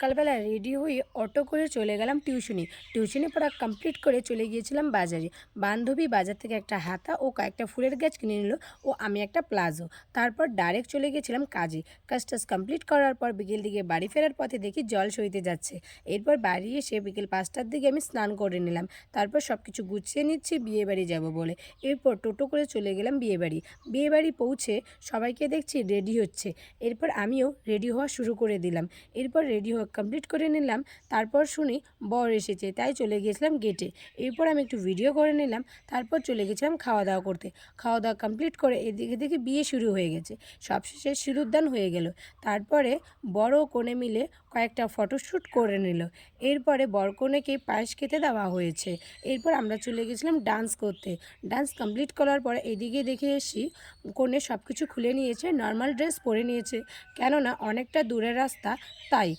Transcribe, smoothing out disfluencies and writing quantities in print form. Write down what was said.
সকালবেলা রেডি হয়ে অটো করে চলে গেলাম টিউশনি পড়া কমপ্লিট করে চলে গিয়েছিলাম বাজারে। বান্ধবী বাজার থেকে একটা হাতা ও কয়েকটা ফুলের গাছ কিনে নিল, ও আমি একটা প্লাজো। তারপর ডাইরেক্ট চলে গেছিলাম কাজে। কাজটা কমপ্লিট করার পর বিকেল দিকে বাড়ি ফেরার পথে দেখি জল সইতে যাচ্ছে। এরপর বাড়ি এসে বিকেল 5টার দিকে আমি স্নান করে নিলাম। তারপর সব কিছু গুছিয়ে নিচ্ছি বিয়েবাড়ি যাব বলে। এরপর টোটো করে চলে গেলাম বিয়েবাড়ি পৌঁছে সবাইকে দেখছি রেডি হচ্ছে। এরপর আমিও রেডি হওয়া শুরু করে দিলাম। এরপর রেডি হওয়া কমপ্লিট করে নিলাম। তারপর শুনি বর এসেছে, তাই চলে গিয়েছিলাম গেটে। এরপর আমি একটু ভিডিও করে নিলাম। তারপর চলে গেছিলাম খাওয়া দাওয়া করতে। খাওয়া দাওয়া কমপ্লিট করে এদিকে দেখি বিয়ে শুরু হয়ে গেছে। সবশেষে সিঁদুরদান হয়ে গেল। তারপরে বড় কনে মিলে কয়েকটা ফটোশ্যুট করে নিল। এরপরে বর কনেকে পায়েস খেতে দেওয়া হয়েছে। এরপর আমরা চলে গেছিলাম ডান্স করতে। ডান্স কমপ্লিট করার পরে এদিকে দেখে এসি কনে সব কিছু খুলে নিয়েছে, নর্মাল ড্রেস পরে নিয়েছে, কেননা অনেকটা দূরের রাস্তা তাই।